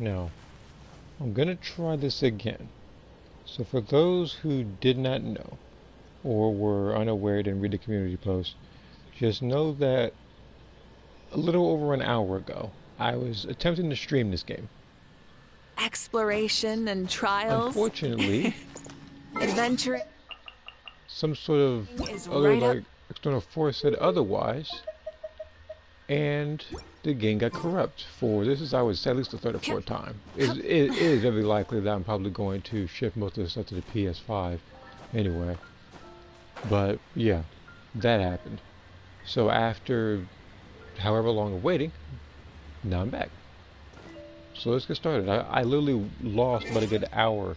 Now, I'm gonna try this again. So for those who did not know, or were unaware, didn't read the community post, just know that a little over an hour ago, I was attempting to stream this game. Exploration and trials. Unfortunately, Adventuring some sort of is other right up. external force said otherwise, and the game got corrupt. For this is, I would say, at least the third or fourth time. It is very likely that I'm probably going to shift most of this stuff to the PS5 anyway. But yeah, that happened. So after however long of waiting, now I'm back. So let's get started. I literally lost about a good hour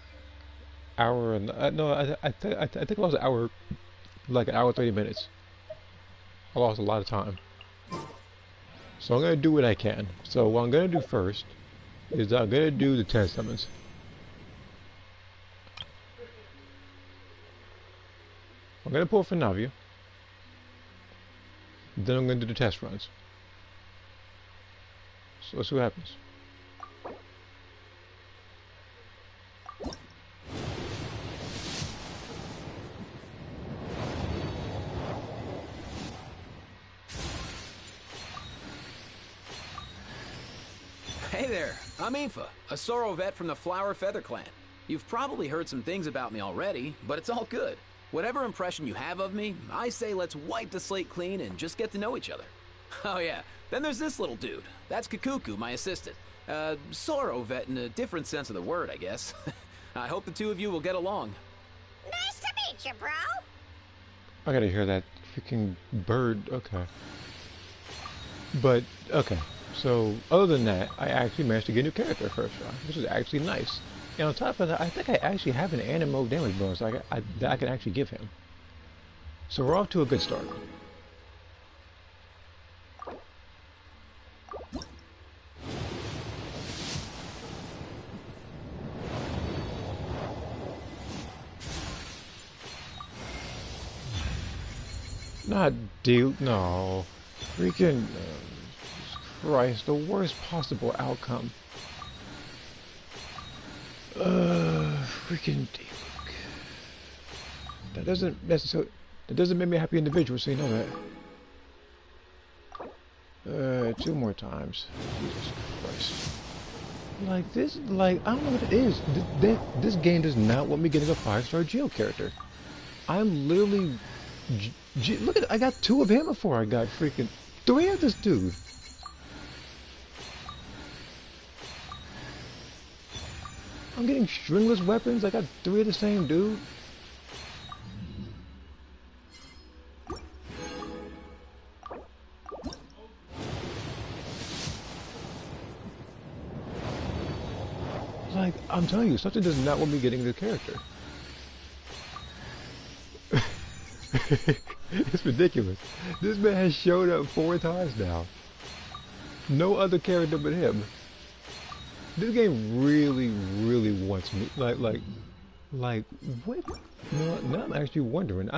and no, I think I lost an hour, like an hour 30 minutes. I lost a lot of time. So I'm gonna do what I can. So what I'm gonna do first is I'm gonna do the 10 summons. I'm gonna pull for Navia. Then I'm gonna do the test runs. So let's see what happens. Hey there, I'm Aoife, a Sorrow vet from the Flower Feather Clan. You've probably heard some things about me already, but it's all good. Whatever impression you have of me, I say let's wipe the slate clean and just get to know each other. Oh yeah, then there's this little dude. That's Kakuku, my assistant. Sorrow vet in a different sense of the word, I guess. I hope the two of you will get along. Nice to meet you, bro. I gotta hear that freaking bird. Okay. But, okay. So, other than that, I actually managed to get a new character first try, which is actually nice. And on top of that, I think I actually have an animo damage bonus that I can actually give him. So we're off to a good start. Not deal. No. Freaking. Christ, the worst possible outcome. Freaking D-Luke. That doesn't necessarily. That doesn't make me a happy individual, so you know that. Two more times. Jesus Christ. Like this, like, I don't know what it is. This game does not want me getting a 5-star Geo character. I'm literally. Look at, I got 2 of him before I got freaking 3 of this dude. I'm getting stringless weapons. I got 3 of the same dude. Like, I'm telling you, something does not want me getting the character. It's ridiculous. This man has showed up 4 times now. No other character but him. This game really, really wants me. Like, what? You know what? Now I'm actually wondering.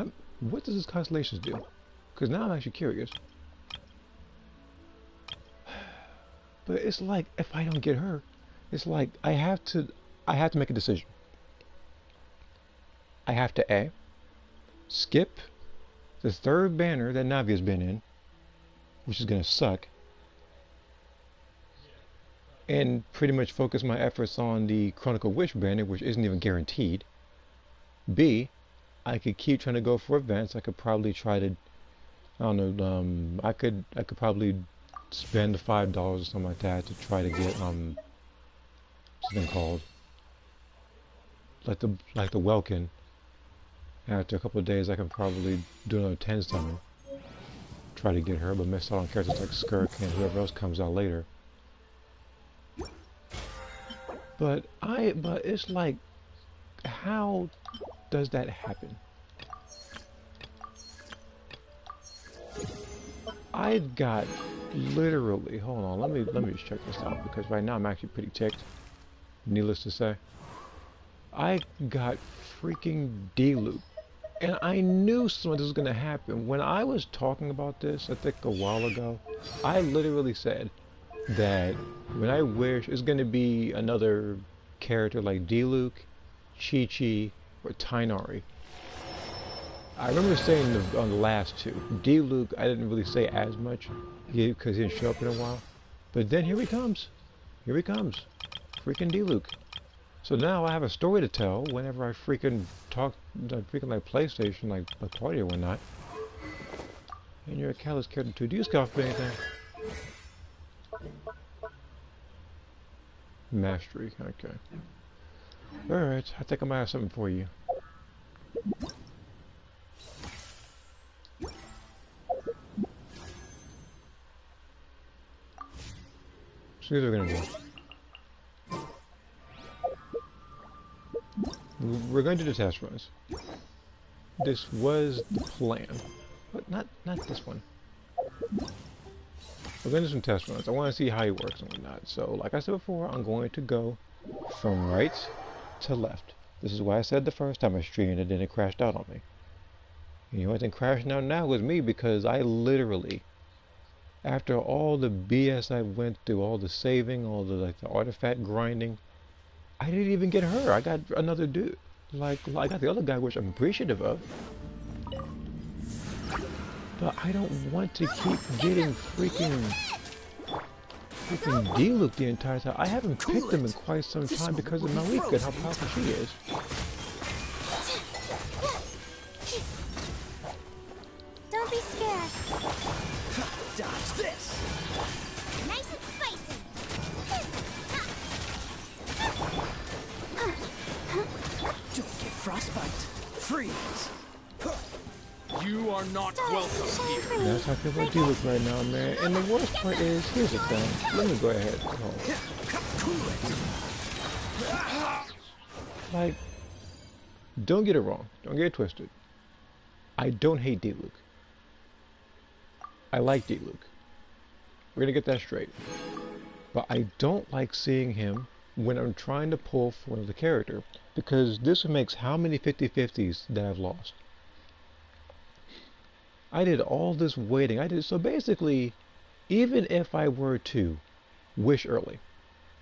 What does this constellations do? Because now I'm actually curious. But it's like, if I don't get her, it's like I have to make a decision. I have to A, skip the 3rd banner that Navia's been in, which is gonna suck, and pretty much focus my efforts on the Chronicle Witch banner, which isn't even guaranteed. B, I could keep trying to go for events. I could probably try to, I don't know, I could probably spend the $5 or something like that to try to get what's the thing called, like the Welkin. After a couple of days, I can probably do another 10 summon, try to get her, but miss out on characters like Skirk and whoever else comes out later. But it's like, how does that happen? I got literally, hold on, let me just check this out, because right now I'm actually pretty ticked, needless to say. I got freaking D-Loop. And I knew some of this was going to happen. When I was talking about this, I think a while ago, I literally said that When I wish it's gonna be another character like Diluc, Chi-Chi, or Tainari. I remember saying on the last two. Diluc, I didn't really say as much because he didn't show up in a while. But then here he comes. Here he comes. Freaking Diluc. So now I have a story to tell whenever I freaking talk, freaking like PlayStation, like a party or whatnot. And you're a callous character too. Do you scoff at anything? Mastery, okay. Alright, I think I might have something for you. So here's what we're gonna do. We're going to do the test runs. This was the plan. But not this one. We're going to do some test runs. I want to see how he works and whatnot. So, like I said before, I'm going to go from right to left. This is why I said the first time I streamed and then it crashed out on me. And the only thing crashing out now was me because I literally, after all the BS I went through, all the saving, all the the artifact grinding, I didn't even get her. I got another dude. Like I got the other guy, which I'm appreciative of. But I don't want to keep getting freaking Diluc the entire time. I haven't picked him in quite some time because of Malika and how powerful she is. Don't be scared. Dodge this! Nice and spicy. Don't get frostbite. Freeze! You are not welcome here. That's how I feel about Diluc right now, man. And the worst part is, here's the thing. Let me go ahead. Like, don't get it wrong. Don't get it twisted. I don't hate Diluc. I like Diluc. We're gonna get that straight. But I don't like seeing him when I'm trying to pull for the character, because this makes how many 50-50s that I've lost. I did all this waiting. So basically, even if I were to wish early,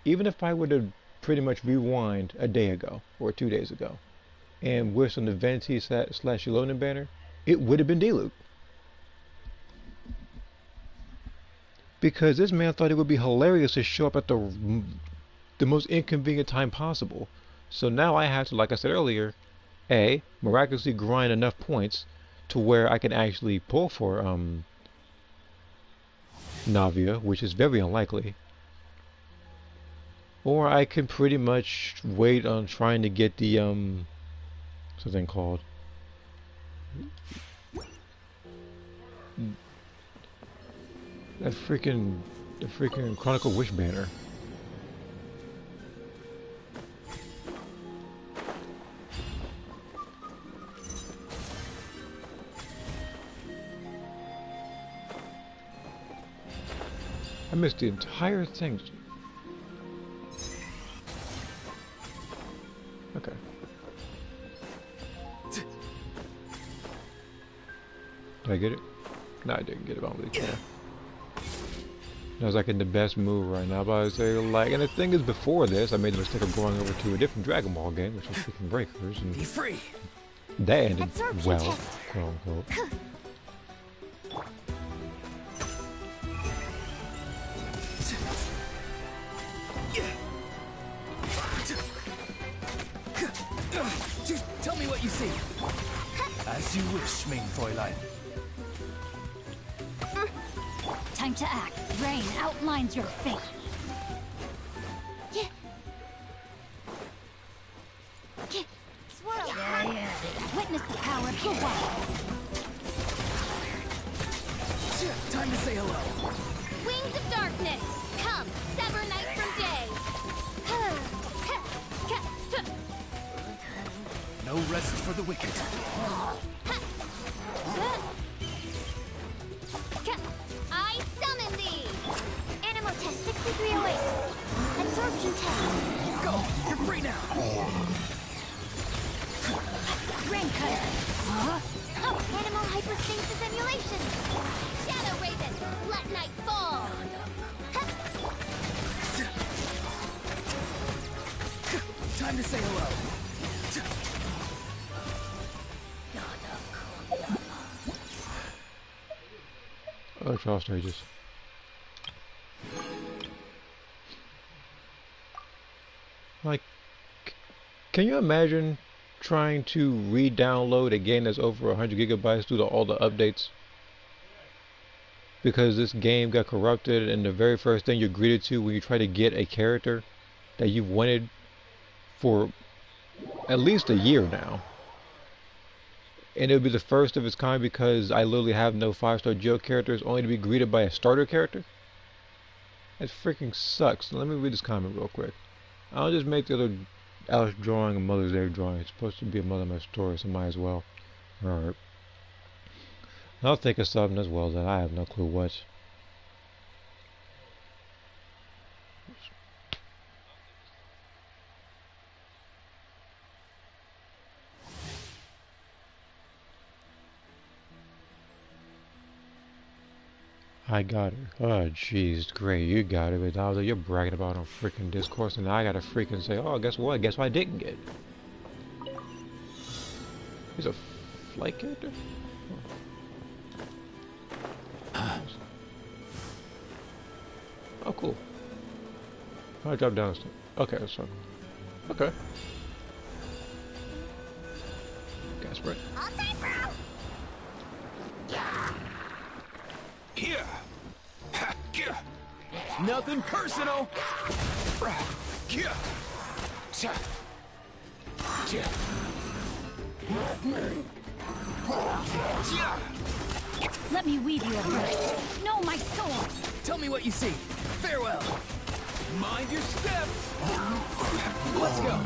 even if I were to pretty much rewind a day ago or 2 days ago and wish on the Venti / Elonin banner, it would have been Diluc. Because this man thought it would be hilarious to show up at the most inconvenient time possible. So now I have to, like I said earlier, A, miraculously grind enough points to where I can actually pull for Navia, which is very unlikely. Or I can pretty much wait on trying to get the something called the freaking Chronicle Wish banner. I missed the entire thing. Okay. Did I get it? No, I didn't get it. I don't really care. I was like in the best mood right now, but I was say like, and the thing is, before this, I made the mistake of going over to a different Dragon Ball game, which was freaking Breakers, and Be free! that ended well, quote unquote. Just tell me what you see. As you wish, main Fräulein. Time to act. Rain outlines your fate. Swirl. Witness the power of the wild. Time to say hello. Wings of darkness. Come, sever night from day. No rest for the wicked. I summon thee. Animal test 6308. Absorption test. Go! You're free now! Rain cutter. Animal hyperstasis emulation. Shadow Raven. Let night fall. Time to say hello. Oh, trial stages. Like, can you imagine trying to re-download a game that's over 100 gigabytes due to all the updates? Because this game got corrupted, and the very first thing you're greeted to when you try to get a character that you've wanted for at least a year now. And it'll be the first of its kind because I literally have no 5-star geo characters, only to be greeted by a starter character. That freaking sucks. Let me read this comment real quick. I'll just make the other Alice drawing a Mother's Day drawing. It's supposed to be a Mother My Story, so might as well. Alright. I'll think of something as well that I have no clue what. I got her. Oh, jeez, great, you got it. But now that you're bragging about on freaking Discourse, and I gotta freaking say, oh, guess what? Guess what I didn't get? He's a flight character? Oh, cool. I dropped down. Okay, that's fine. Okay. Gas spray. All set, bro. Here. Nothing personal. Let me weave you a verse. Know my soul. Tell me what you see. Farewell. Mind your step. Let's go.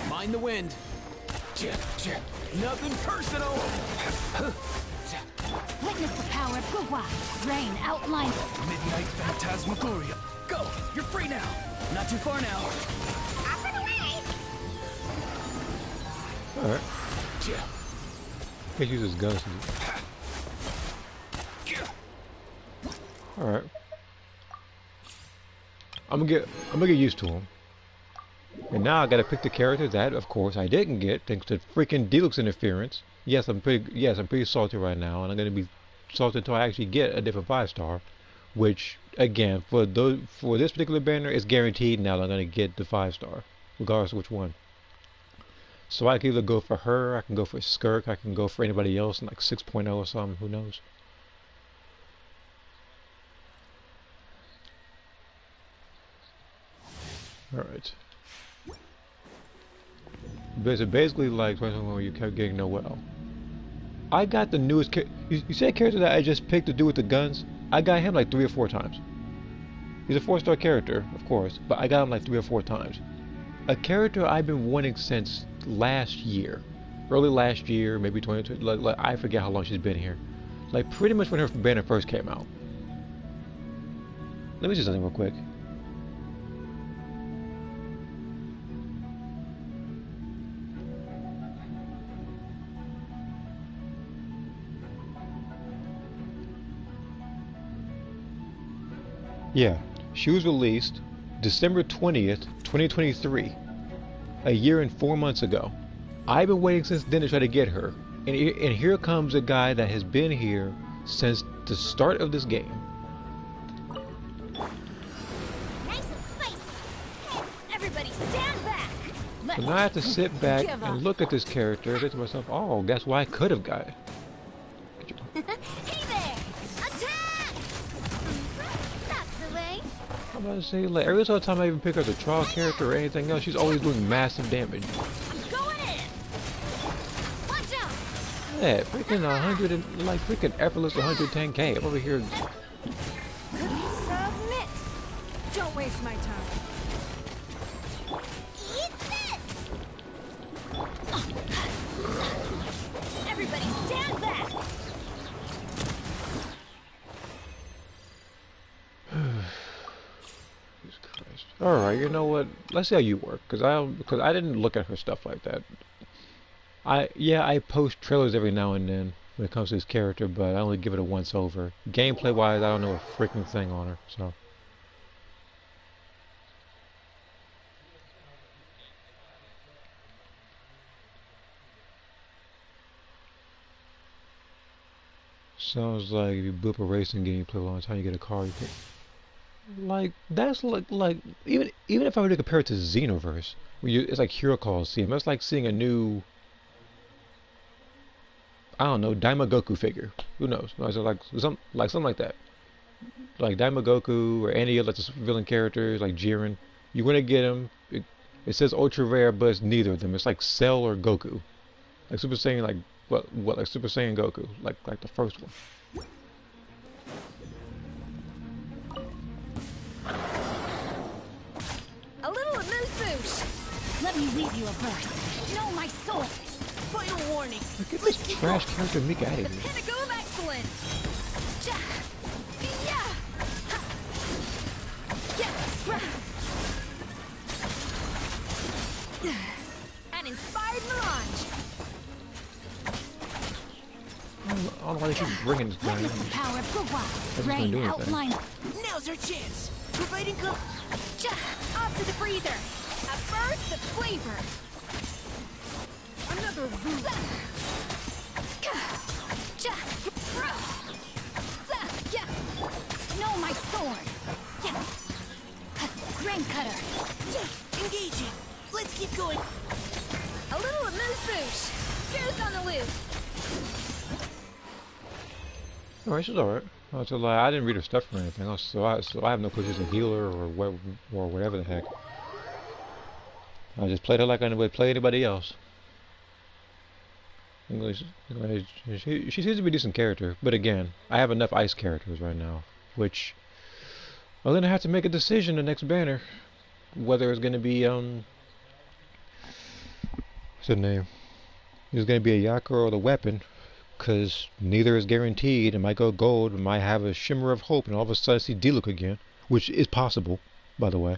Mind the wind. Nothing personal. Witness the power of Gugwa. Rain outlines. Midnight Phantasmagoria. Go! You're free now. Not too far now. Up and away. Alright. Can't use his guns. Alright. I'm gonna get used to him. And now I gotta pick the character that, of course, I didn't get thanks to freaking Deluxe interference. Yes, I'm pretty salty right now, and I'm gonna be salty until I actually get a different 5-star. Which, again, for this particular banner, it's guaranteed now that I'm gonna get the 5-star, regardless of which one. So I can either go for her, I can go for Skirk, I can go for anybody else in like 6.0 or something. Who knows? All right. But it's basically like 2021 where you kept getting Noel. I got the newest you see that character that I just picked to do with the guns? I got him like 3 or 4 times. He's a 4-star character, of course, but I got him like 3 or 4 times. A character I've been wanting since last year. Early last year, maybe 2020, like I forget how long she's been here. Like pretty much when her banner first came out. Let me see something real quick. Yeah, she was released December 20th, 2023, a year and 4 months ago. I've been waiting since then to try to get her, and here comes a guy that has been here since the start of this game. Nice and spicy. Everybody stand back. So now I have to sit back and look at this character and think to myself, oh, that's why I could have got it. Hey there! Attack! That's the way. I'm about to say, like, every single time I even pick up a trial character or anything else, she's always doing massive damage. Going in. Watch out! Yeah, freaking 100 and, like, freaking effortless 110k. I'm over here. Submit. Don't waste my time. Eat this! Everybody stand back. Jesus Christ. Alright, you know what? Let's see how you work, because I didn't look at her stuff like that. I post trailers every now and then when it comes to his character, but I only give it a once over. Gameplay wise, I don't know a freaking thing on her, so. Sounds like if you boot up a racing game, you play a long time, you get a car, you can. Like that's like even if I were to compare it to Xenoverse, where it's like Hero Coliseum, it's like seeing a new, I don't know, Daima Goku figure. Who knows? No, so like something like that. Like Daima Goku or any other villain characters like Jiren. You want to get him. It says ultra rare, but it's neither of them. It's like Cell or Goku. Like Super Saiyan, like what like Super Saiyan Goku, like the first one. A little amuse-bouche. Let me leave you a verse. Know my soul. Final warning. Get this trash character Mika out of The here. pinnacle of excellence. Ja. Yeah. Ha. Yeah. Rah. An inspired melange. I don't know why they keep bringing this guy in. Witness the power of Gua. That's not gonna Rain do anything. outlines. Now's our chance. Providing Ja. Off to the freezer. A burst of flavor. Another root. Ja. Yeah. Know my sword. Yeah. Grain cutter. Engaging. Let's keep going. A little amuse-bouche. Goose on the loose. Alright, she's alright. I didn't read her stuff or anything else, so I have no clue she's a healer or whatever the heck. I just played her like I would play anybody else. English, she seems to be a decent character, but again, I have enough ice characters right now, which I'm gonna have to make a decision the next banner, whether it's gonna be what's the name? It's gonna be a Yakka or the weapon. Because neither is guaranteed. It might go gold, it might have a shimmer of hope, and all of a sudden see Diluc again, which is possible, by the way.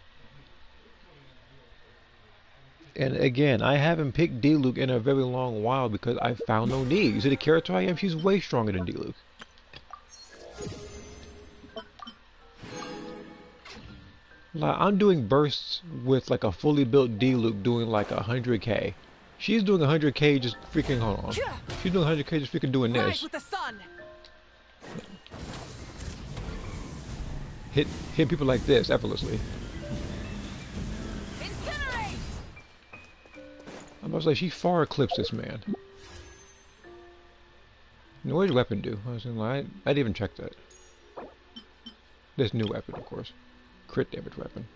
And again, I haven't picked Diluc in a very long while because I found no need. You see the character I am? She's way stronger than Diluc. Like, I'm doing bursts with like a fully built Diluc doing like 100k. She's doing 100k just freaking, hold on. She's doing 100k just freaking doing Rise this. with the sun. Hit people like this effortlessly. Incinerate. I'm about to say she far eclipsed this man. Now, what did your weapon do? I didn't even check that. This new weapon, of course. Crit damage weapon.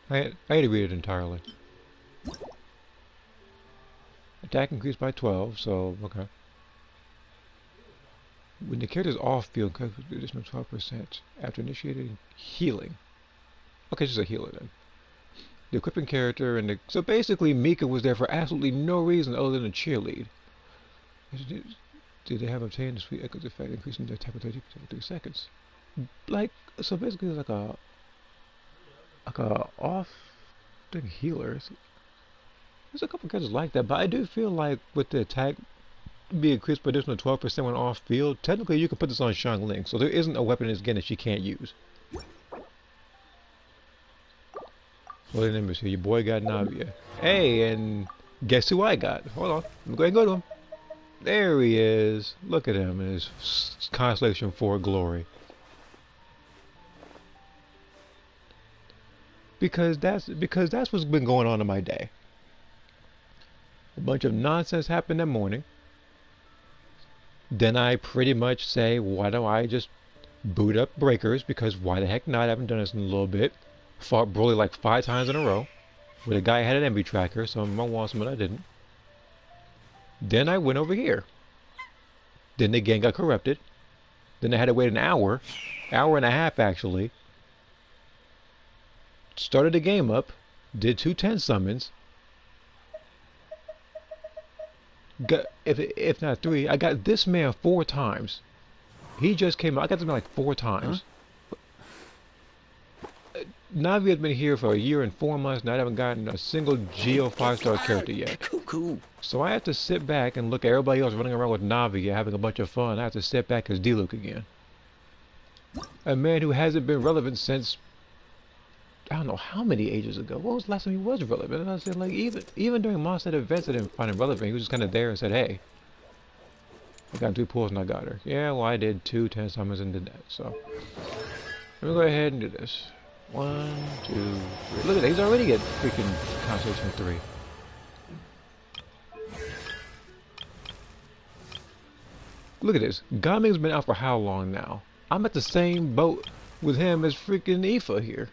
I had to read it entirely. Attack increased by 12, so okay. When the character's off field, comes with additional 12% after initiating healing. Okay, she's a healer then. The equipping character and so basically Mika was there for absolutely no reason other than a cheerlead. Did they have obtained a sweet echoes effect, increasing their attack by 30% for 3 seconds? Like, so basically it's like a off thing healer. There's a couple characters like that, but I do feel like with the attack being increased by additional 12% when off field, technically you can put this on Xiangling, so there isn't a weapon in this game that she can't use. Well, the numbers here. Your boy got Navia. Hey, and guess who I got? Hold on. I'm going to go to him. There he is. Look at him in his Constellation 4 glory. Because that's what's been going on in my day. A bunch of nonsense happened that morning. Then I pretty much say, why don't I just boot up Breakers? Because why the heck not? I haven't done this in a little bit. Fought Broly like 5 times in a row. With a guy who had an envy tracker, so I want some, but I didn't. Then I went over here. Then the game got corrupted. Then I had to wait an hour and a half actually. Started the game up, did 2 10 summons. Got, if not 3, I got this man 4 times. He just came out. I got this man like 4 times. Navi has been here for a year and 4 months, and I haven't gotten a single Geo 5-star character yet. Cuckoo. So I have to sit back and look at everybody else running around with Navi and having a bunch of fun. I have to sit back as D-Luke again. A man who hasn't been relevant since, I don't know how many ages ago. What was the last time he was relevant? And I said, like, even during Monstadt events, I didn't find him relevant. He was just kind of there and said, hey, I got 2 pulls and I got her. Yeah, well, I did 2 10 summons and did that. So let me go ahead and do this. 1, 2, 3. Look at that. He's already at freaking Constellation 3. Look at this. Gaming's been out for how long now? I'm at the same boat with him as freaking Aoife here.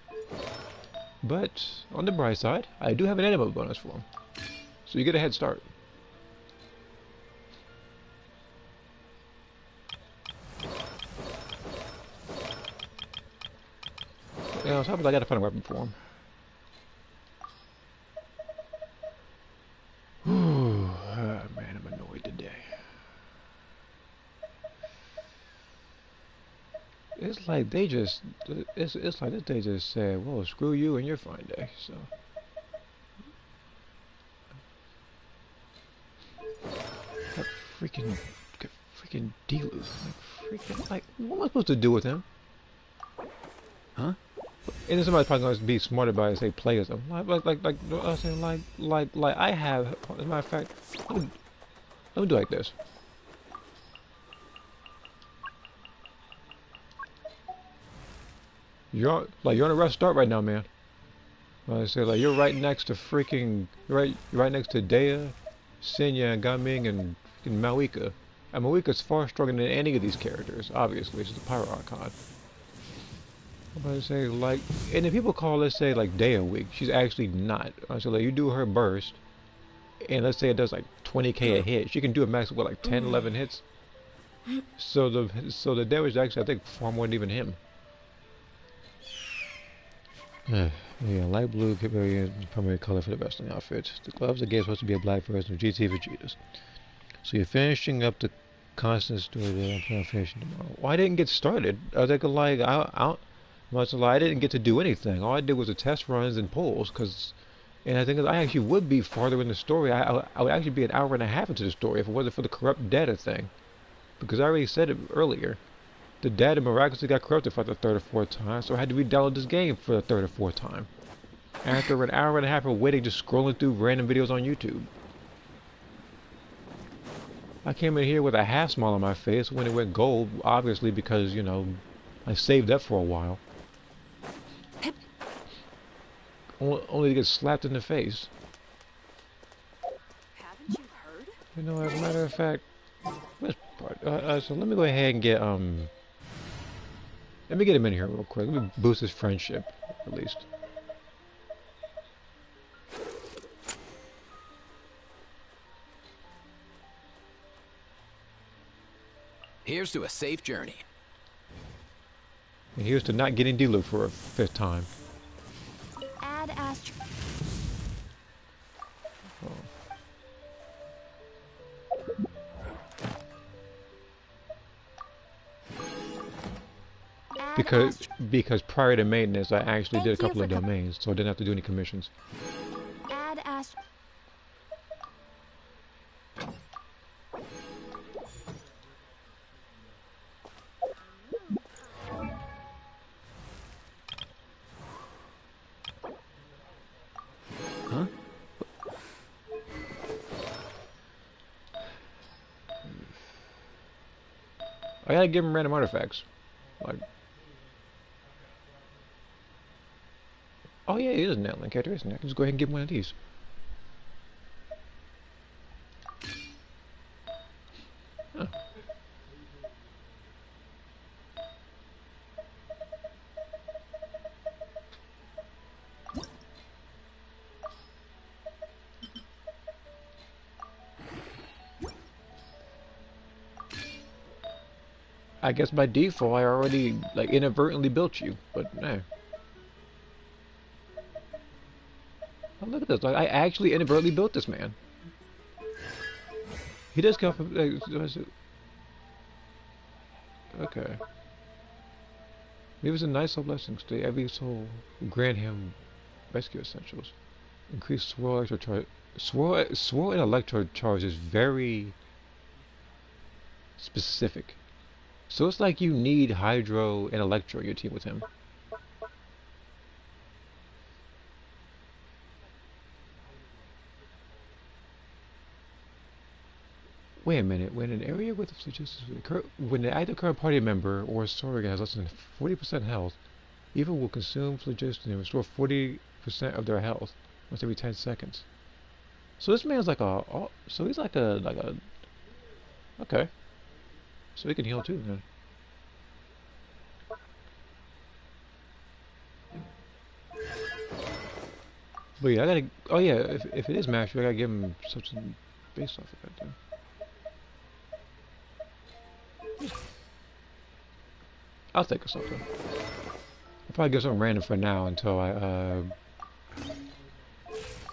But on the bright side, I do have an anima bonus for him. So you get a head start. Yeah, on top of that, I gotta find a weapon for him. Ah, man, I'm annoyed today. It's like they just, it's like they just said, well, screw you and your fine day, so. That freaking D-Luke, like, freaking, like, what am I supposed to do with him? Huh? And then somebody's probably going to be smart about it and say play as him. Like, I was saying, like I have, as a matter of fact, let me do like this. You're on a rough start right now, man. I say, like, you're right next to freaking, you're right next to Dea, Senya, Gaming, and Mawika. And Mawika's far stronger than any of these characters, obviously. She's a Pyro Archon. I'm about to say, like, and if people call, let's say, like, Dea weak, she's actually not. So, like, you do her burst, and let's say it does, like, 20k a hit. She can do a max of, what, like, 10, 11 hits? So the damage actually, I think, far more than even him. Yeah, light blue could be primary color for the wrestling outfit. The gloves again supposed to be a black version of GT Vegetas. So you're finishing up the constant story there. I'm planning on finishing tomorrow. Well, I didn't get started. I think like I didn't get to do anything. All I did was the test runs and polls, and I think I actually would be farther in the story. I would actually be an hour and a half into the story if it wasn't for the corrupt data thing, because I already said it earlier. The data miraculously got corrupted for the 3rd or 4th time, so I had to re-download this game for the 3rd or 4th time. After an hour and a half of waiting, just scrolling through random videos on YouTube. I came in here with a half smile on my face when it went gold, obviously because, you know, I saved up for a while. Only to get slapped in the face. Haven't you heard? You know, as a matter of fact, so let me go ahead and get, let me get him in here real quick. Let me boost his friendship, at least. Here's to a safe journey. And here's to not getting D-Luke for a 5th time. Add Astro. Because prior to maintenance, I actually did a couple of domains, so I didn't have to do any commissions. Add Astro. Huh? I gotta give him random artifacts. Like, oh yeah, he is an outland character, isn't it? I can just go ahead and give him one of these. Huh. I guess by default I already like inadvertently built you, but no. Oh, look at this! Like, I actually inadvertently built this man. He does come from. Okay. It was a nice old blessing. Stay every soul. Grant him rescue essentials. Increase swirl electro charge. Swirl and electro charge is very specific. So it's like you need Hydro and Electro in your team with him. Wait a minute. When an area with when the active current party member or Saurian has less than 40% health, evil will consume phlogiston and restore 40% of their health once every 10 seconds. So this man's like so he's like a, okay. So he can heal too then. But yeah, I gotta, oh yeah, if it is mastery, I gotta give him something based off of that then. I'll think of something. I'll probably give something random for now until I,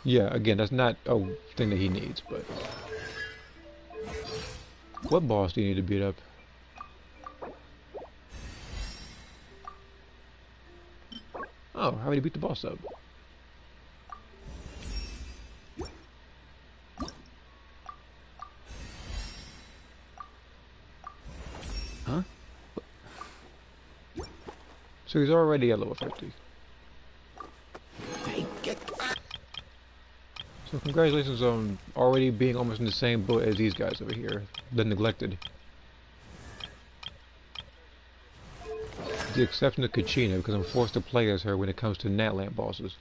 yeah, again, that's not a thing that he needs, but... What boss do you need to beat up? Oh, I already beat the boss up. Huh? So he's already at level 50. Hey, So congratulations on already being almost in the same boat as these guys over here, the neglected. With the exception of Kachina, because I'm forced to play as her when it comes to Natland bosses.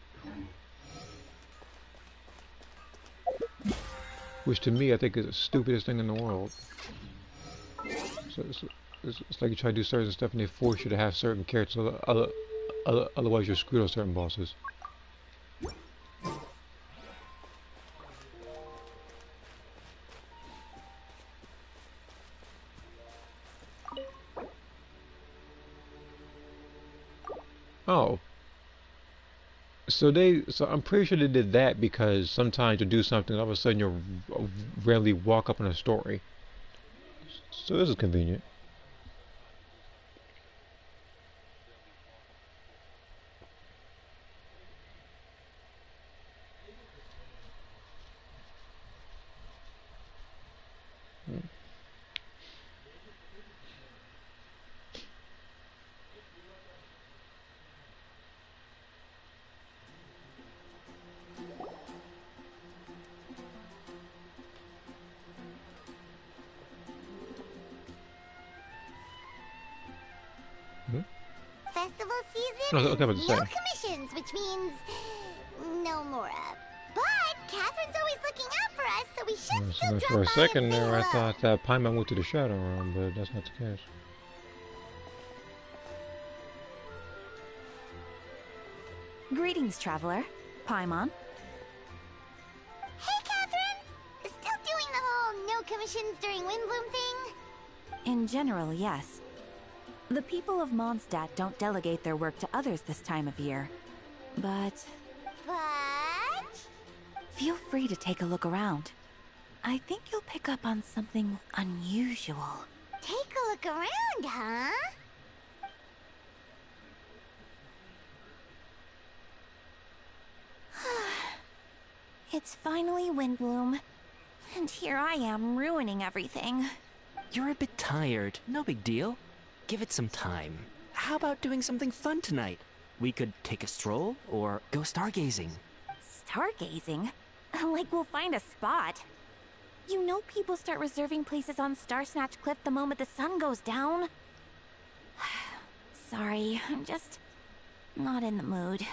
Which to me I think is the stupidest thing in the world. So it's like you try to do certain stuff and they force you to have certain characters, otherwise you're screwed on certain bosses. Oh. So I'm pretty sure they did that because sometimes you do something and all of a sudden you'll randomly walk up on a story. So this is convenient. Festival season No, okay, I was means about no to say. commissions, which means no Mora. But Catherine's always looking out for us, so we should still So drop for a by second and say there, I hello. thought that Paimon went to the Shadow Realm, but that's not the case. Greetings, traveler. Paimon. Hey, Catherine! Still doing the whole no commissions during Windbloom thing? In general, yes. The people of Monstadt don't delegate their work to others this time of year. But But... feel free to take a look around. I think you'll pick up on something unusual. Take a look around, huh? It's finally Windbloom. And here I am ruining everything. You're a bit tired. No big deal. Give it some time. How about doing something fun tonight? We could take a stroll or go stargazing. Stargazing? Like we'll find a spot. You know people start reserving places on Star Snatch Cliff the moment the sun goes down. Sorry, I'm just not in the mood.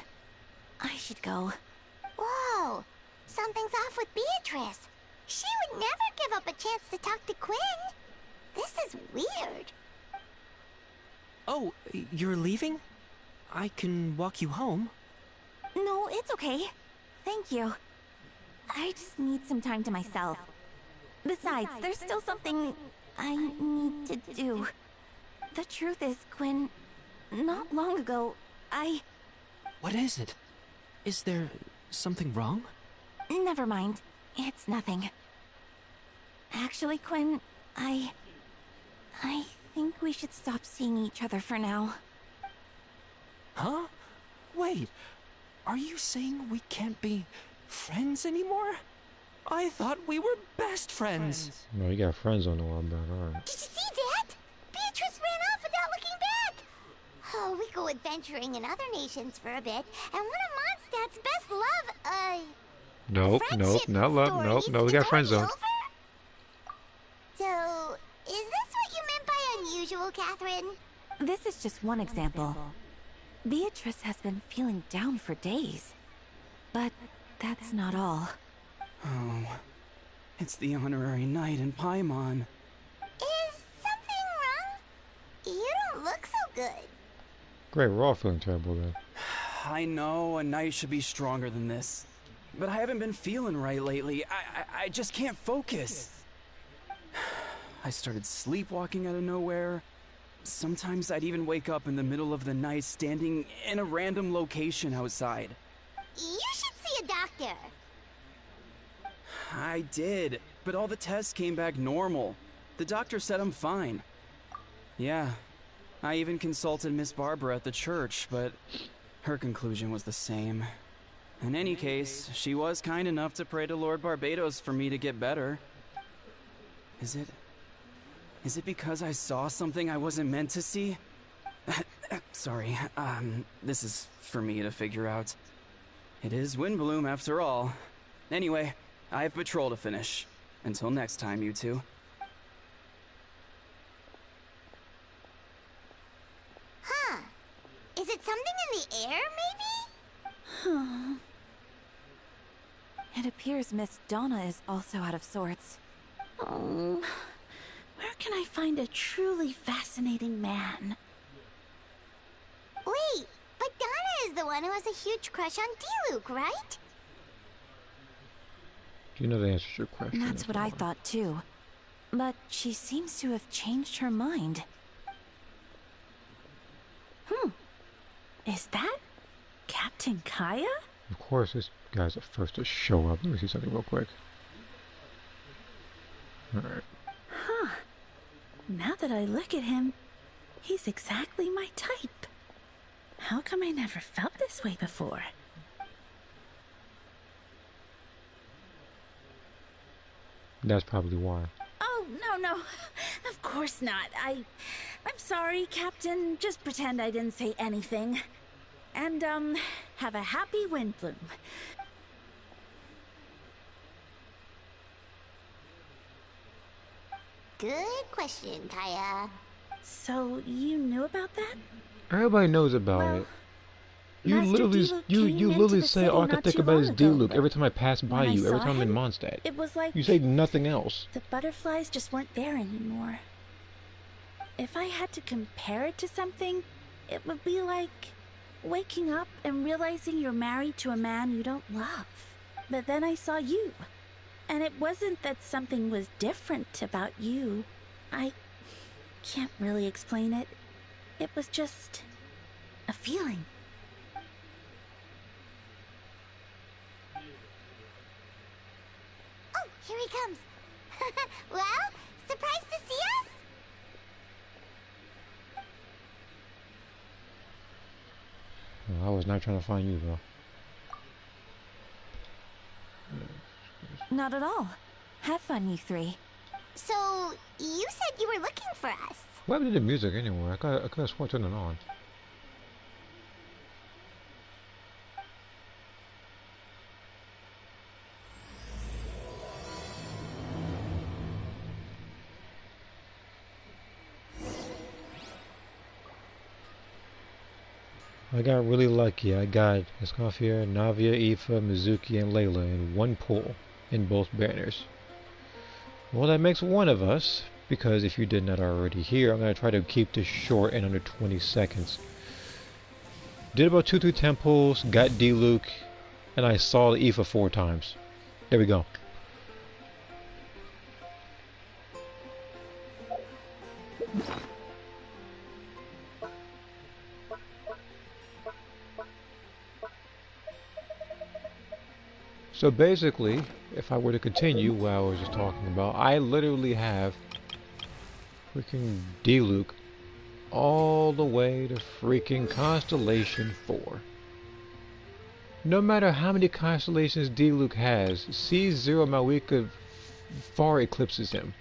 I should go. Whoa! Something's off with Beatrice. She would never give up a chance to talk to Quinn. This is weird. Oh, you're leaving? I can walk you home. No, it's okay. Thank you. I just need some time to myself. Besides, there's still something I need to do. The truth is, Quinn, not long ago, What is it? Is there something wrong? Never mind. It's nothing. Actually, Quinn, I think we should stop seeing each other for now. Huh? Wait, are you saying we can't be friends anymore? I thought we were best friends. No, you got friends on the wall, but alright. Did you see that? Beatrice ran off without looking back. Oh, we go adventuring in other nations for a bit, and one of Mondstadt's best Nope, friendship not love, stories no, we is got friend already zone. over? So, is this what you meant by unusual, Catherine? This is just one example. Beatrice has been feeling down for days. But that's not all. Oh, it's the honorary knight in Paimon. Is something wrong? You don't look so good. Great, we're all feeling terrible then. I know a knight should be stronger than this, but I haven't been feeling right lately. I just can't focus. I started sleepwalking out of nowhere. Sometimes I'd even wake up in the middle of the night standing in a random location outside. You should see a doctor. I did, but all the tests came back normal. The doctor said I'm fine. Yeah, I even consulted Miss Barbara at the church, but her conclusion was the same. In any case, she was kind enough to pray to Lord Barbados for me to get better. Is it because I saw something I wasn't meant to see? Sorry, this is for me to figure out. It is Windbloom after all. Anyway, I have patrol to finish. Until next time, you two. Huh. Is it something in the air, maybe? It appears Miss Donna is also out of sorts. Oh, where can I find a truly fascinating man? Wait, but Donna is the one who has a huge crush on D-Luke, right? Do you know the answer to your question? That's what I thought too. But she seems to have changed her mind. Is that Captain Kaya? Of course, this guy's the first to show up. Let me see something real quick. Alright. Now that I look at him, he's exactly my type. How come I never felt this way before? That's probably why. Oh, no. Of course not. I'm sorry, Captain. Just pretend I didn't say anything. And, have a happy Windbloom. Good question, Kaya. So, you knew about that? Everybody knows about Well, it. You Master literally, D-Luke you came into literally the say city all I not can think too about long is ago, D-Luke but every time I pass by when I you, every saw time I'm in him, Mondstadt. It was like You say nothing else. the butterflies just weren't there anymore. If I had to compare it to something, it would be like waking up and realizing you're married to a man you don't love. But then I saw you, and it wasn't that something was different about you. I can't really explain it. It was just a feeling. Oh, here he comes. Well, surprised to see us? I was not trying to find you, though. Not at all. Have fun, you three. So, you said you were looking for us. What happened to the music anyway? I could have sworn I turned it on. I got really lucky. I got Escoffier, Navia, Aoife, Mizuki, and Layla in one pool in both banners. Well, that makes one of us, because if you did not already hear, I'm going to try to keep this short and under 20 seconds. Did about 2-3 temples, got D-Luke, and I saw the Aoife 4 times. There we go. So basically, if I were to continue what I was just talking about, I literally have freaking D-Luke all the way to freaking Constellation 4. No matter how many constellations Diluc has, C0 Malwika far eclipses him.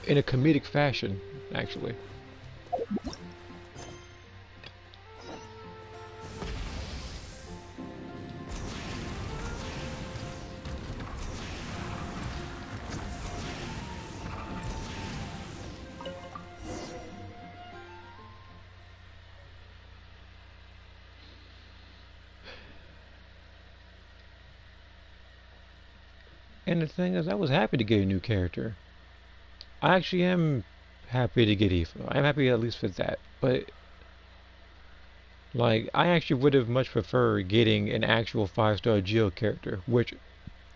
In a comedic fashion, actually. And the thing is, I was happy to get a new character. I actually am happy to get Aoife. I'm happy at least for that. But, like, I actually would have much preferred getting an actual 5-star Geo character, which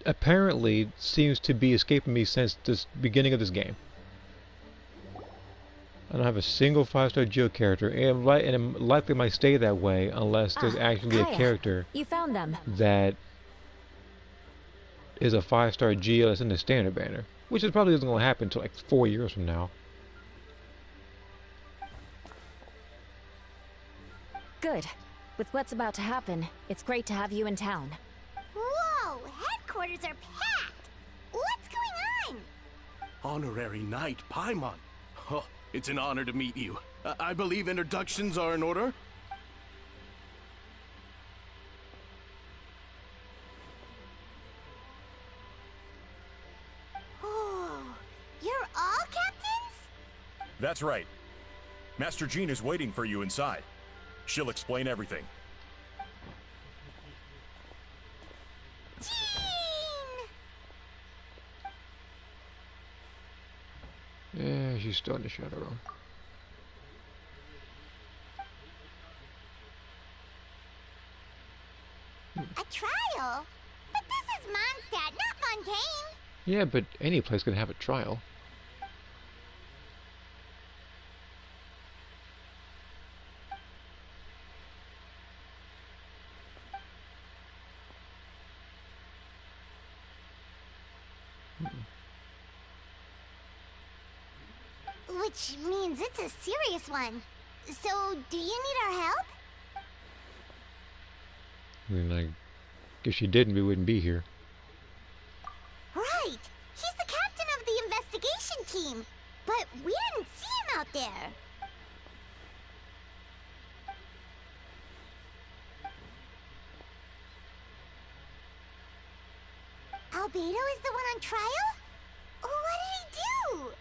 apparently seems to be escaping me since the beginning of this game. I don't have a single 5-star Geo character, and it likely might stay that way unless there's actually a character You found them. that is a 5-star Geo that's in the standard banner, which is probably isn't going to happen until like 4 years from now. Good. With what's about to happen, it's great to have you in town. Whoa, headquarters are packed. What's going on? Honorary Knight Paimon. Oh, it's an honor to meet you. I believe introductions are in order? Oh, you're all captains? That's right. Master Jean is waiting for you inside. She'll explain everything. Jean! Yeah, she's still in the shadow room. A trial? But this is Monstadt, not Fontaine. Yeah, but any place can have a trial. Which means it's a serious one. So, do you need our help? I mean, like, if she didn't, we wouldn't be here. Right! He's the captain of the investigation team. But we didn't see him out there. Albedo is the one on trial? What did he do?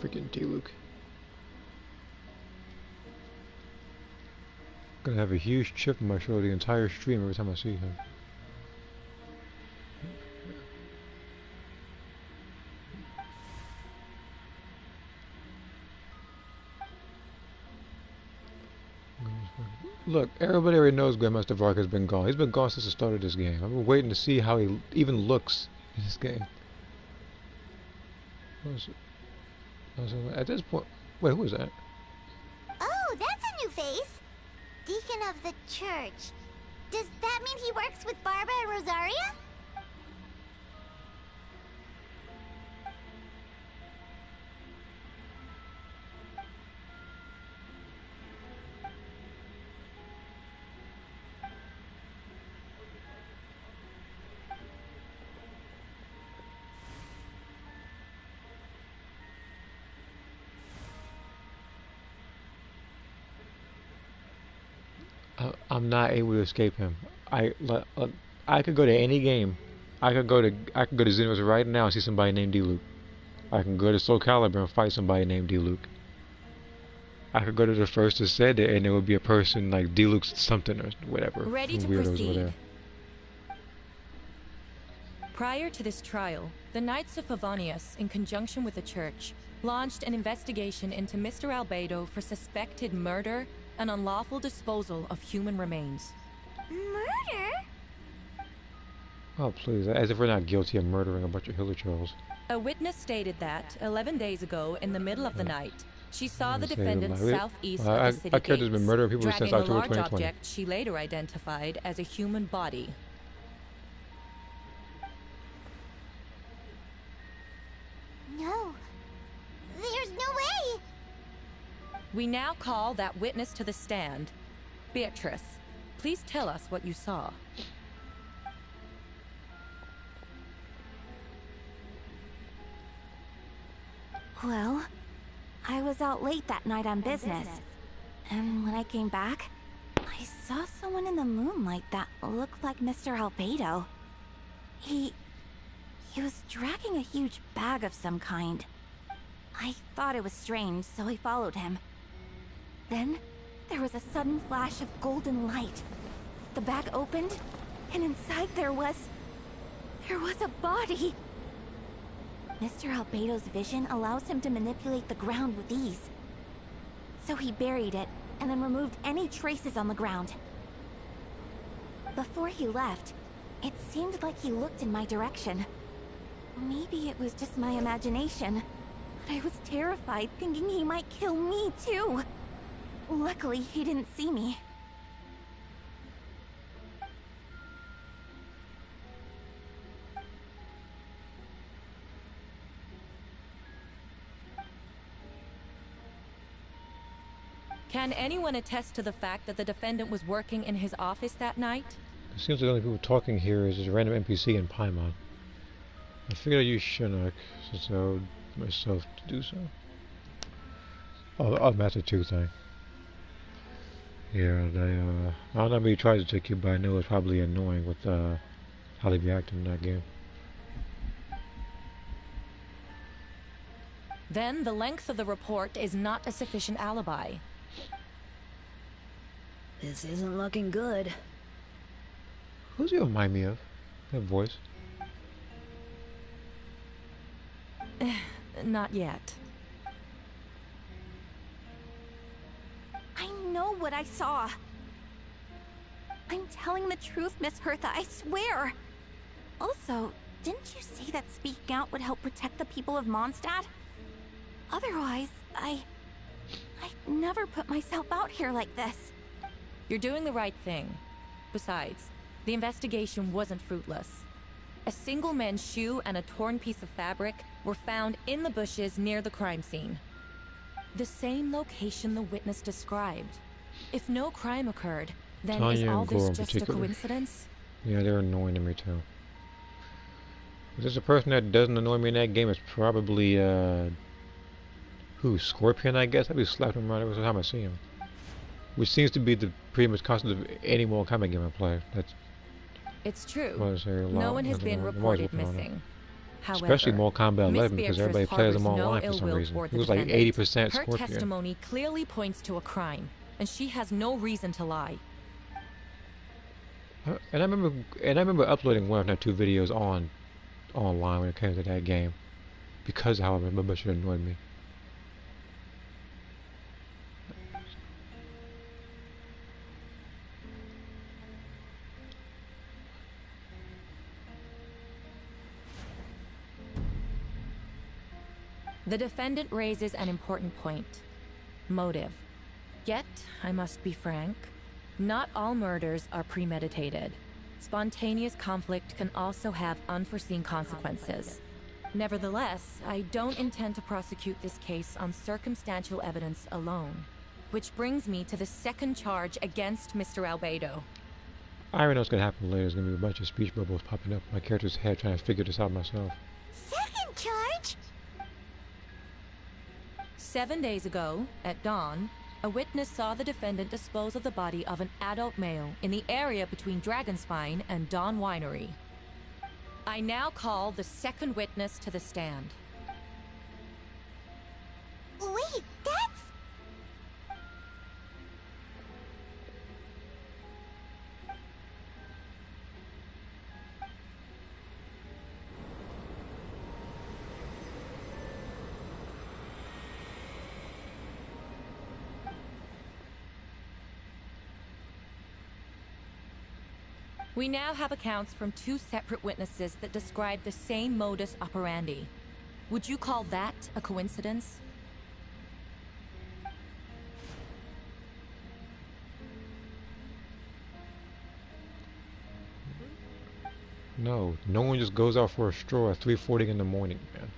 Freaking Diluc. Gonna have a huge chip on my shoulder the entire stream every time I see him. Look, everybody already knows Grandmaster Vark has been gone. He's been gone since the start of this game. I've been waiting to see how he even looks in this game. At this point, wait, who is that? Oh, that's a new face. Deacon of the church. Does that mean he works with Barba and Rosaria? I'm not able to escape him. I could go to any game. I could go to Xenos right now and see somebody named Diluc. I can go to Soul Calibur and fight somebody named Diluc. I could go to the first that said it, and there would be a person like Deluxe something or whatever. Ready to Weirdos over proceed. there. Prior to this trial, the Knights of Favonius, in conjunction with the Church, launched an investigation into Mr. Albedo for suspected murder and unlawful disposal of human remains. Murder? Oh please, as if we're not guilty of murdering a bunch of hilichurls. A witness stated that, 11 days ago, in the middle of the night, she saw the Say defendant like- southeast I- of the city I character's been gates, murdering people since dragging a October large 2020. object she later identified as a human body. No. There's no way! We now call that witness to the stand. Beatrice, please tell us what you saw. Well, I was out late that night on business. And when I came back, I saw someone in the moonlight that looked like Mr. Albedo. He was dragging a huge bag of some kind. I thought it was strange, so I followed him. Then, there was a sudden flash of golden light. The bag opened, and inside there was a body. Mr. Albedo's vision allows him to manipulate the ground with ease. So he buried it, and then removed any traces on the ground. Before he left, it seemed like he looked in my direction. Maybe it was just my imagination, but I was terrified thinking he might kill me too. Luckily, he didn't see me. Can anyone attest to the fact that the defendant was working in his office that night? It seems like the only people talking here is this random NPC in Paimon. I figured I'd use Shinnok, since I owed myself to do so. Oh, Master 2 thing. Yeah, they, I don't know how many tries to take you, but I know it's probably annoying with, how they be acting in that game. Then the length of the report is not a sufficient alibi. This isn't looking good. Who's he remind me of? That voice. Not yet. I know what I saw. I'm telling the truth, Miss Hertha, I swear. Also, didn't you say that speaking out would help protect the people of Mondstadt? Otherwise, I'd never put myself out here like this. You're doing the right thing. Besides, the investigation wasn't fruitless. A single man's shoe and a torn piece of fabric were found in the bushes near the crime scene. The same location the witness described. If no crime occurred, then Tanya is all and this Gore in just a particular. coincidence? Yeah, they're annoying to me too. If there's a person that doesn't annoy me in that game, it's probably, who? Scorpion, I guess? I'd be slapping him right every time I see him. Which seems to be the pretty much constant of any Mortal Kombat game I play. That's It's true. what I say a lot. No one has been I'm always reported looking on it. missing. However, Especially Mortal Kombat Miss 11 because Beatrice everybody plays them harbors no online for ill some will reason. toward It the was like defendant. 80% Her Scorpion. testimony clearly points to a crime, and she has no reason to lie. And I remember uploading one of my 2 videos online when it came to that game, because of how much it annoyed me. The defendant raises an important point. Motive. Yet, I must be frank, not all murders are premeditated. Spontaneous conflict can also have unforeseen consequences. Nevertheless, I don't intend to prosecute this case on circumstantial evidence alone. Which brings me to the second charge against Mr. Albedo. I already know what's gonna happen later. There's gonna be a bunch of speech bubbles popping up in my character's head trying to figure this out myself. Second charge? 7 days ago, at dawn, a witness saw the defendant dispose of the body of an adult male in the area between Dragonspine and Dawn Winery. I now call the second witness to the stand. Wait, that's... We now have accounts from 2 separate witnesses that describe the same modus operandi. Would you call that a coincidence? No, no one just goes out for a stroll at 3:40 in the morning, man.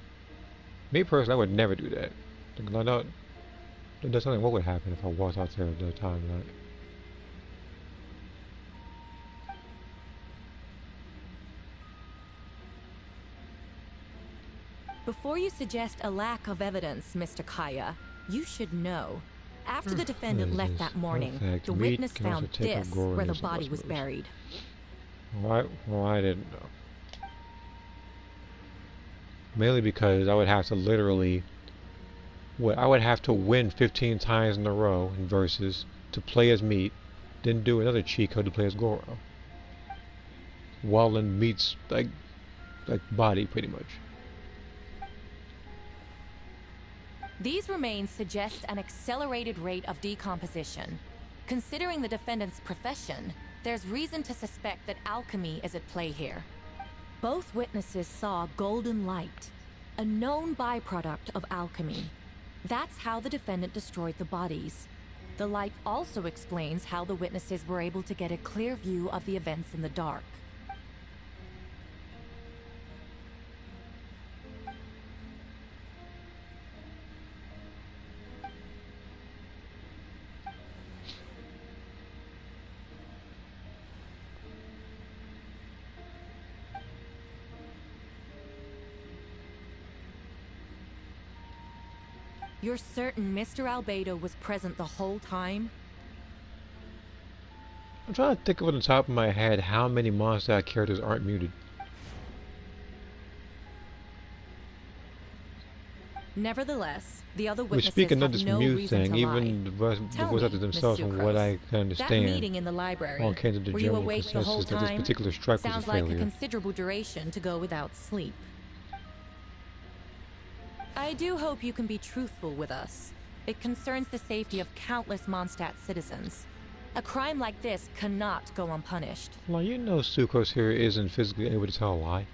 Me personally, I would never do that. Because I don't. There's something. What would happen if I walked out there at that time of night? Before you suggest a lack of evidence, Mr. Kaya, you should know. After the defendant left that morning, Perfect. the Meat witness can also found take up this gore where in the this body was investment. buried. Well, I didn't know. Mainly because I would have to literally, I would have to win 15 times in a row in versus to play as Meat, then do another cheat code to play as Goro. While in Meat's like body, pretty much. These remains suggest an accelerated rate of decomposition. Considering the defendant's profession, there's reason to suspect that alchemy is at play here. Both witnesses saw golden light, a known byproduct of alchemy. That's how the defendant destroyed the bodies. The light also explains how the witnesses were able to get a clear view of the events in the dark. You're certain Mr. Albedo was present the whole time? I'm trying to think of on the top of my head how many Monstadt characters aren't muted. Nevertheless, the other We're witnesses speaking of have this no mute reason thing, to even lie. the voice actors themselves, from what I can understand, that meeting in the library, all came to the were you general awake the whole consensus that this time? particular strike was a Sounds like a failure. considerable duration to go without sleep. I do hope you can be truthful with us. It concerns the safety of countless Mondstadt citizens. A crime like this cannot go unpunished. Well, you know Sucrose here isn't physically able to tell a lie.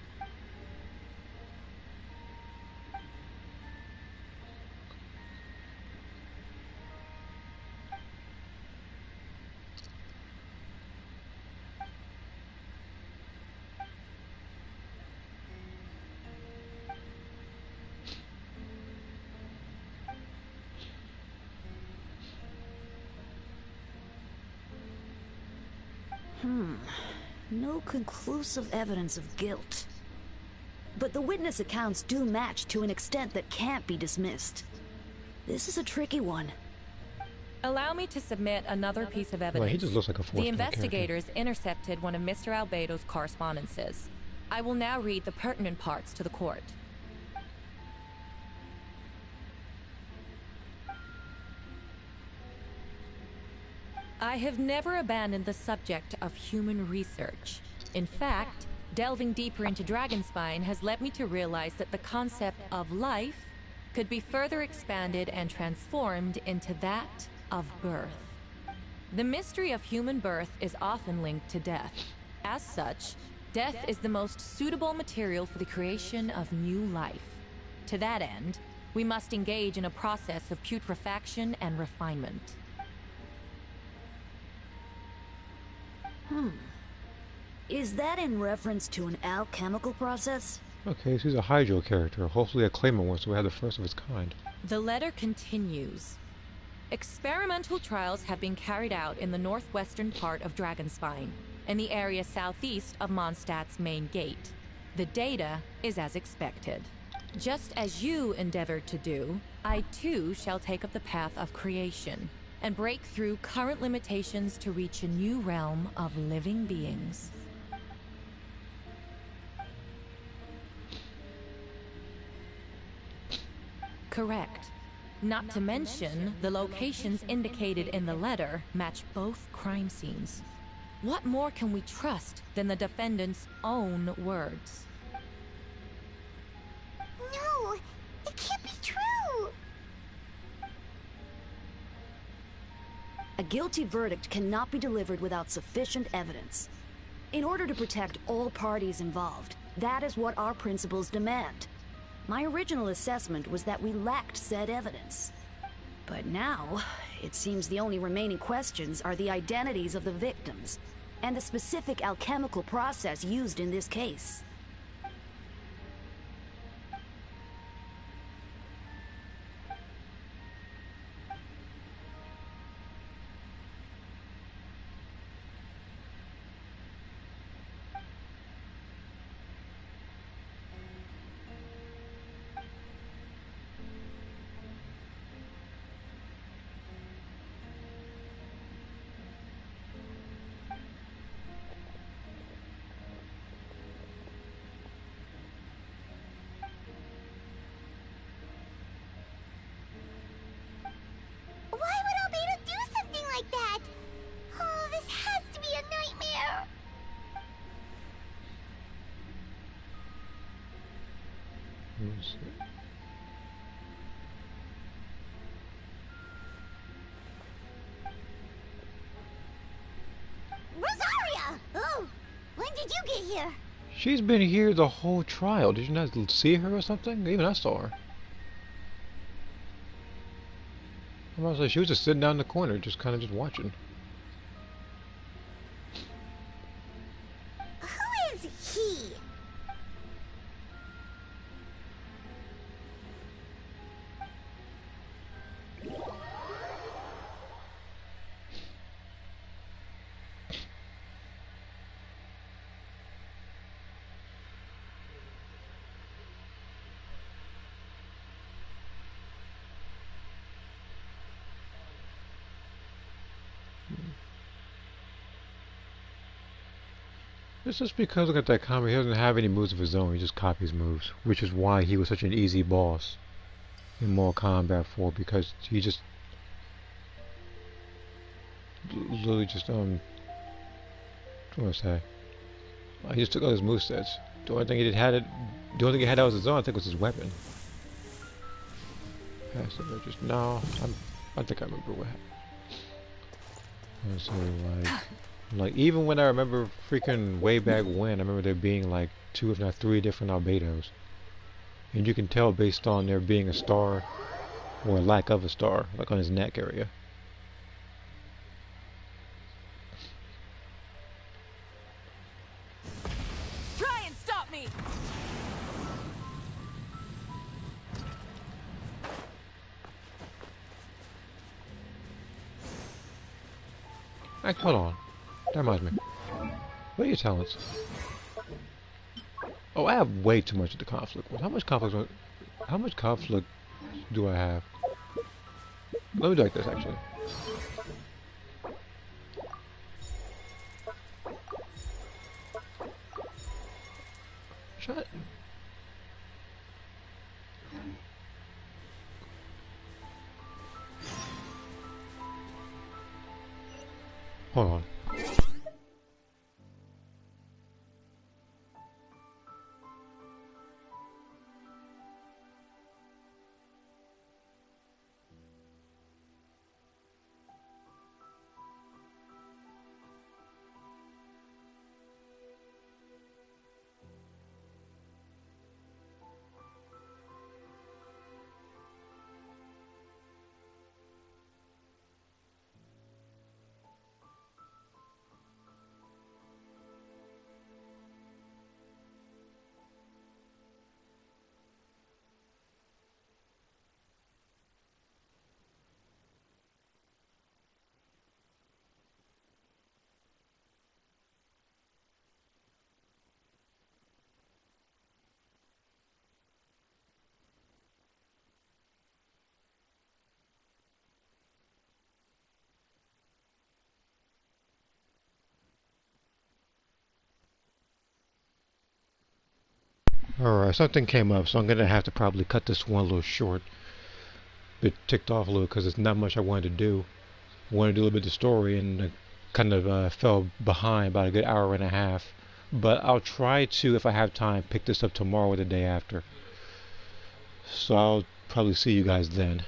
No conclusive evidence of guilt. But the witness accounts do match to an extent that can't be dismissed. This is a tricky one. Allow me to submit another piece of evidence. Well, he just looks like a fourth-class The investigators intercepted one of Mr. Albedo's correspondences. I will now read the pertinent parts to the court. I have never abandoned the subject of human research. In fact, delving deeper into Dragonspine has led me to realize that the concept of life could be further expanded and transformed into that of birth. The mystery of human birth is often linked to death. As such, death is the most suitable material for the creation of new life. To that end, we must engage in a process of putrefaction and refinement. Is that in reference to an alchemical process? Okay, so he's a Hydro character, hopefully a claimant one, so we have the first of its kind. The letter continues. Experimental trials have been carried out in the northwestern part of Dragonspine, in the area southeast of Mondstadt's main gate. The data is as expected. Just as you endeavored to do, I too shall take up the path of creation, and break through current limitations to reach a new realm of living beings. Correct. Not to mention, the locations indicated in the letter match both crime scenes. What more can we trust than the defendant's own words? No, it can't be true. A guilty verdict cannot be delivered without sufficient evidence. In order to protect all parties involved, that is what our principles demand. My original assessment was that we lacked said evidence. But now, it seems the only remaining questions are the identities of the victims, and the specific alchemical process used in this case. Why would Albedo do something like that? Oh, this has to be a nightmare. Rosaria! Oh, when did you get here? She's been here the whole trial. Did you not see her or something? Even I saw her. I was like, she was just sitting down in the corner, just kind of just watching. Who is he? It's just because look at that comic, he doesn't have any moves of his own, he just copies moves, which is why he was such an easy boss in Mortal Kombat 4, because he just literally just what do I say? He just took all his movesets. The only thing he had that was his own, I think, was his weapon. Just no, I think I remember what happened. So like even when I remember freaking way back when, I remember there being like 2 if not 3 different albedos. And you can tell based on there being a star or a lack of a star, like on his neck area. Try and stop me! Hey, hold on. That reminds me. What are your talents? Oh, I have way too much of the conflict. How much conflict do I have? Let me do like this actually. Shut. Hold on. Alright, something came up, so I'm gonna have to probably cut this one a little short. Bit ticked off a little because there's not much I wanted to do. I wanted to do a little bit of the story and kind of fell behind about a good hour and a half. But I'll try to, if I have time, pick this up tomorrow or the day after. So I'll probably see you guys then.